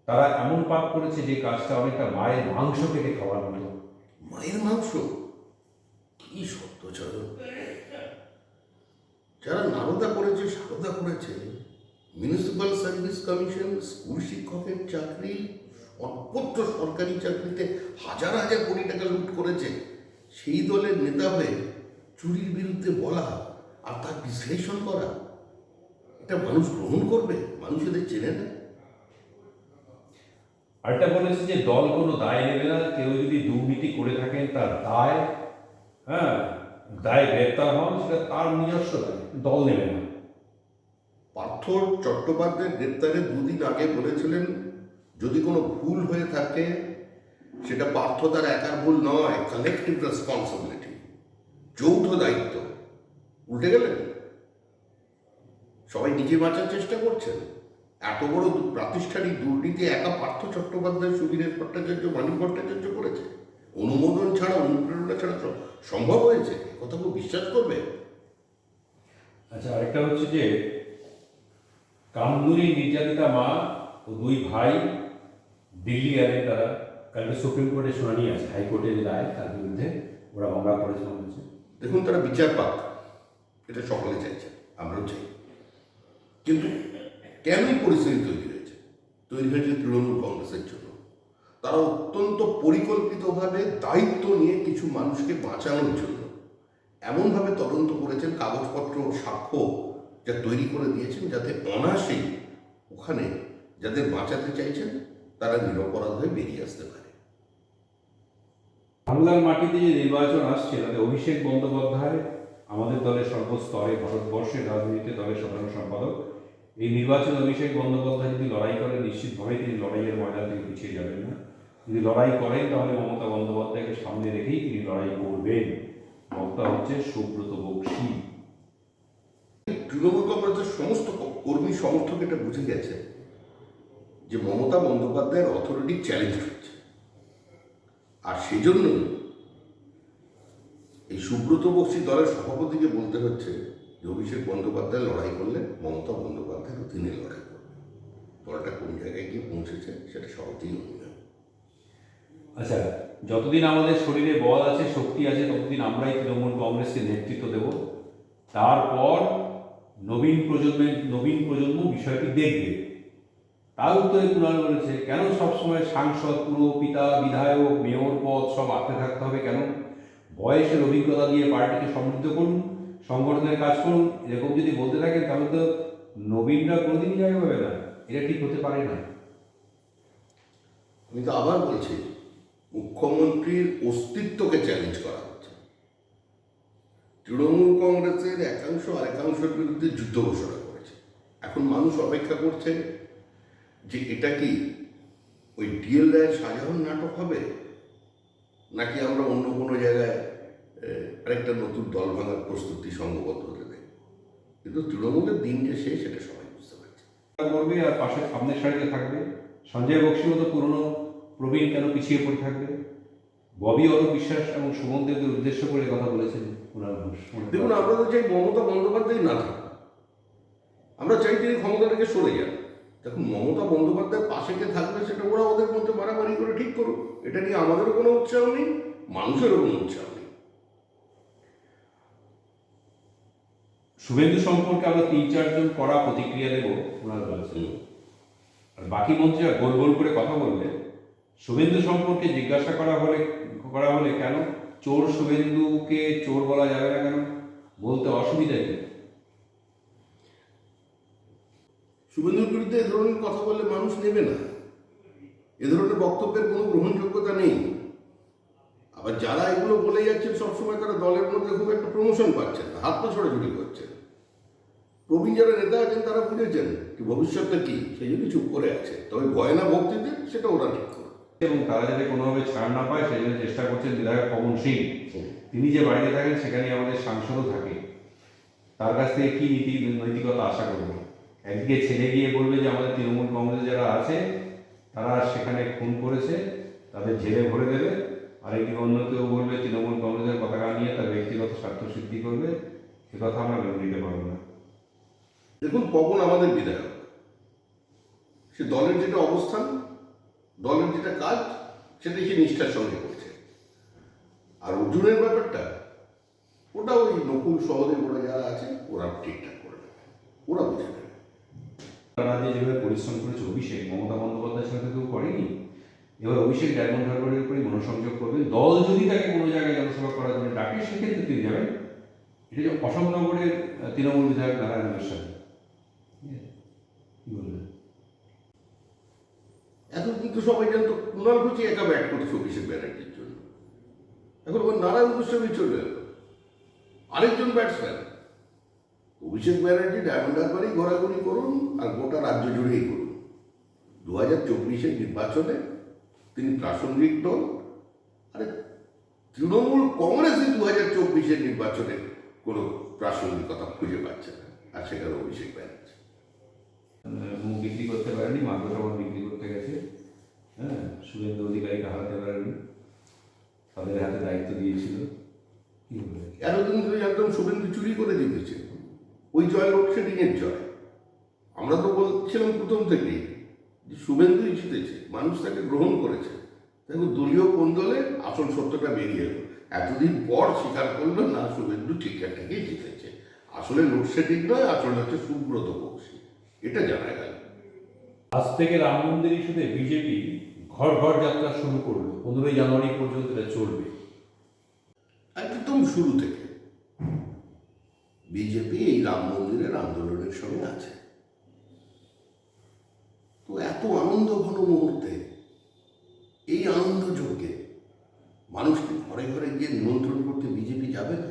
তারা এমন পাপ করেছে যে কাজটা অনেকটা মায়ের মাংস কেটে খাওয়ার মতো। মায়ের মাংস? কি সত্যচারণ! যারা নারদা করেছে, সারদা করেছে, মিউনিসিপ্যাল সার্ভিস কমিশন, স্কুল শিক্ষকের চাকরি, অপত্র সরকারি চাকরিতে হাজার হাজার কোটি টাকা লুট করেছে, সেই দলের নেতা হয়ে চুরির বিরুদ্ধে বলা আর তার বিশ্লেষণ করা, এটা মানুষ গ্রহণ করবে? মানুষ এদের চেনে না। আরেকটা বলেছে যে দল কোনো দায় নেবে না, কেউ যদি দুর্নীতি করে থাকেন তার দায়, হ্যাঁ, দায় গ্রেপ্তার হন, সেটা তার নিজস্ব দায়, দল নেবে না। পার্থ চট্টোপাধ্যায় গ্রেপ্তারের দুদিন আগে বলেছিলেন, যদি কোনো ভুল হয়ে থাকে সেটা পার্থ তার একার ভুল নয়, কালেকটিভ রেসপন্সিবিলিটি, যৌথ দায়িত্ব। উল্টে গেলেন, সবাই নিজে বাঁচার চেষ্টা করছেন। এত বড় প্রাতিষ্ঠানিক দুর্নীতি একা পার্থ চট্টোপাধ্যায়, সুবীরেশ ভট্টাচার্য, মানিক ভট্টাচার্য করেছে? অনুমোদন ছাড়া, অনুপ্রেরণা ছাড়া সম্ভব হয়েছে? কথা কেউ বিশ্বাস করবে? আচ্ছা, আরেকটা হচ্ছে যে কামদুনি নির্যাতিতা মা ও দুই ভাই দিল্লি গেলেন। তারা কালকে সুপ্রিম কোর্টে শুনানি আছে, হাইকোর্টের রায়, তার বিরুদ্ধে ওরা মামলা করেছে বলেছে। দেখুন, তারা বিচার পাক, এটা সকলে চাইছে, আমরাও চাই। কিন্তু কেনই পরিস্থিতি তৈরি হয়েছে? তৈরি হয়েছে তৃণমূল কংগ্রেসের জন্য। তারা অত্যন্ত পরিকল্পিতভাবে দায়িত্ব নিয়ে কিছু মানুষকে বাঁচানোর জন্য এমনভাবে তদন্ত করেছেন, কাগজপত্র, সাক্ষ্য যা তৈরি করে দিয়েছেন, যাতে অনায়াসেই ওখানে যাদের বাঁচাতে চাইছেন তারা নিরপরাধ হয়ে বেরিয়ে আসতে পারে। বাংলার মাটিতে যে নির্বাচন আসছে, তাতে অভিষেক বন্দ্যোপাধ্যায় আমাদের দলের সর্বস্তরে, ভারতবর্ষের রাজনীতিতে দলের সাধারণ সম্পাদক। এই নির্বাচন অভিষেক বন্দ্যোপাধ্যায় যদি লড়াই করেন, নিশ্চিতভাবেই তিনি লড়াইয়ের ময়দান থেকে পিছিয়ে যাবেন না। যদি লড়াই করেন তাহলে মমতা বন্দ্যোপাধ্যায়কে সামনে রেখেই তিনি লড়াই করবেন। বক্তা হচ্ছে সুব্রত বক্সী। তৃণমূল কংগ্রেসের সমস্ত কর্মী সমর্থক এটা বুঝে গেছে যে মমতা বন্দ্যোপাধ্যায়ের অথরিটি চ্যালেঞ্জ হচ্ছে, আর সেজন্য এই সুব্রত বক্সী দলের সভাপতিকে বলতে হচ্ছে যে অভিষেক বন্দ্যোপাধ্যায় লড়াই করলে মমতা বন্দ্যোপাধ্যায়ের অধীনে লড়াই করবে। দলটা কোন জায়গায় গিয়ে পৌঁছেছে সেটা সহজেই অভিনয়। আচ্ছা, যতদিন আমাদের শরীরে বল আছে, শক্তি আছে, ততদিন আমরাই তৃণমূল কংগ্রেসকে নেতৃত্ব দেব। তারপর নবীন প্রজন্ম বিষয়টি দেখবে। তার উত্তরে কুণাল বলেছে, কেন সবসময় সাংসদ, পুরপিতা, বিধায়ক, মেয়র পদ সব আঁকড়ে থাকতে হবে? কেন? বয়সের অভিজ্ঞতা দিয়ে পার্টিকে সমৃদ্ধ করুন, সংগঠনের কাজ করুন। এরকম যদি বলতে থাকেন তাহলে তো নবীনরা কোনোদিনই জায়গা পাবে না। এটা ঠিক হতে পারে না। আমি তো আবার বলছি, মুখ্যমন্ত্রীর অস্তিত্বকে চ্যালেঞ্জ করা হচ্ছে। তৃণমূল কংগ্রেসের একাংশ আর একাংশের বিরুদ্ধে যুদ্ধ ঘোষণা করেছে। এখন মানুষ অপেক্ষা করছে যে এটা কি ওই ডিএল রায়ের শাহজাহান নাটক হবে, নাকি আমরা অন্য কোনো জায়গায় আরেকটা নতুন দল ভাঙার প্রস্তুতি সংঘবদ্ধ হতে দেয়। কিন্তু তৃণমূলের দিন যে শেষ, সেটা সবাই বুঝতে পারছে। করবে আর পাশে সামনের সারিতে থাকবে। সঞ্জয় বক্সির মতো পুরনো প্রবীণ কেন পিছিয়ে পড়ে থাকবে? ববি অরূপ বিশ্বাস এবং সুমন দেবকে উদ্দেশ্য করে কথা বলেছেন কুণাল ঘোষ। দেখুন, আমরা তো চাই মমতা বন্দ্যোপাধ্যায় না থাকুক, আমরা চাই তিনি ক্ষমতা থেকে সরে যান। দেখুন, মমতা বন্দ্যোপাধ্যায় পাশে কে থাকবে সেটা ওরা ওদের মধ্যে মারামারি করে ঠিক করুক। এটা নিয়ে আমাদেরও কোনো উৎসাহ নেই, মানুষেরও কোনো উৎসাহ নেই। শুভেন্দু সম্পর্কে আমরা 3-4 জন কড়া প্রতিক্রিয়া দেব, কুণাল বলেছেন। আর বাকি মন্ত্রীরা গোল গোল করে কথা বললে শুভেন্দু সম্পর্কে জিজ্ঞাসা করা হলে কেন চোর শুভেন্দুকে চোর বলা যাবে না, কেন বলতে অসুবিধা কি? শুভেন্দুর বিরুদ্ধে এ ধরনের কথা বললে মানুষ নেবে না, এ ধরনের বক্তব্যের কোনো গ্রহণযোগ্যতা নেই। আবার যারা এগুলো বলে যাচ্ছেন সবসময়, তারা দলের মধ্যে খুব একটা প্রমোশন পাচ্ছেন না, হাত পা ছড়াছড়ি করছেন। প্রবীণ যারা নেতা আছেন তারা বুঝেছেন যে ভবিষ্যৎটা কি, সেই জন্য চুপ করে আছে। তবে ভয় না ভক্তিতে, সেটা ওরা ঠিক করে। এবং তারা যাতে কোনোভাবে ছাড় না পায় সেই জন্য চেষ্টা করছেন বিধায়ক পবন সিং। তিনি যে বাড়িতে থাকেন সেখানে আমাদের সাংসদও থাকে, তার কাছ থেকে কি নৈতিকতা আশা করবো? একদিকে ছেড়ে গিয়ে বলবে যে আমাদের তৃণমূল কংগ্রেস যারা আছে তারা সেখানে খুন করেছে, তাদের জেলে ভরে দেবে, আরেকদিকে অন্য কেউ বলবে তৃণমূল কংগ্রেসের পতাকা নিয়ে তার ব্যক্তিগত স্বার্থ সিদ্ধি করবে। এ কথা আমরা মেনে নিতে পারবো না। দেখুন, পবন আমাদের বিধায়ক, সে দলের যেটা অবস্থান দলের যেটা কাজ সেটা সে নিষ্ঠার সঙ্গে করছে। আর অর্জুনের ব্যাপারটা ওটা ওই নকুল সহদেব ওরা যারা আছে ওরা ঠিকঠাক করে নেবে, ওরা বুঝে নেবে। তারা যে যেভাবে পরিশ্রম করেছে অভিষেক, মমতা বন্দ্যোপাধ্যায়ের সাথে কেউ করেনি। এবার অভিষেক ডায়মন্ড হারবারের উপরেই মনোসংযোগ করবেন। দল যদি তাকে কোনো জায়গায় জনসভা করার জন্য ডাকে সেক্ষেত্রে তিনি যাবেন। এটা যে অশোকনগরের তৃণমূল বিধায়ক নারায়ণের সাথে কি বলবেন? এখন কিন্তু সবাই জানতো কুণাল ঘোষই একা ব্যাট করছে অভিষেক ব্যানার্জির জন্য। এখন ওর নারায়ণ গোস্বামী চলে এলো, আরেকজন ব্যাটসম্যান। অভিষেক ব্যানার্জি ডায়মন্ড হারবারেই ঘোরাঘুরি করুন আর গোটা রাজ্য জুড়েই করুন। 2024 নির্বাচনে তিনি প্রাসঙ্গিক দল। আরে তৃণমূল কংগ্রেসে 2024 নির্বাচনে কোনো প্রাসঙ্গিকতা খুঁজে পাচ্ছে না, আর সেখানে অভিষেক ব্যানার্জি মুখ বিক্রি করতে পারেনি, মাদ্রাসা বিক্রি করতে গেছে। হ্যাঁ, শুভেন্দু অধিকারীকে হারাতে পারেনি, তাদের হাতে দায়িত্ব দিয়েছিল। কি বলবেন? এতদিন ধরে একদম শুভেন্দু চুরি করে জিতেছে। ওই জয় লোডশেডিংয়ের জয়। আমরা তো বলছিলাম প্রথম থেকেই যে শুভেন্দুই জিতেছে, মানুষ তাকে গ্রহণ করেছে। দেখো দলীয় কোন দলে আসল সত্যটা বেরিয়ে এলো, এতদিন পর স্বীকার করলো না শুভেন্দু ঠিকঠাকই জিতেছে। আসলে লোডশেডিং নয়, আসলে হচ্ছে সুব্রত বক্সী, এটা জানা গেল। আজ থেকে রাম মন্দির ইস্যুতে বিজেপি ঘর ঘর যাত্রা শুরু করলো। 15 জানুয়ারি পর্যন্ত এটা চলবে। একদম শুরু থেকে বিজেপি এই রাম মন্দিরের আন্দোলনের সঙ্গে আছে। তো এত আনন্দ ঘন মুহূর্তে এই আনন্দ যজ্ঞে মানুষকে ঘরে ঘরে গিয়ে নিমন্ত্রণ করতে বিজেপি যাবে না?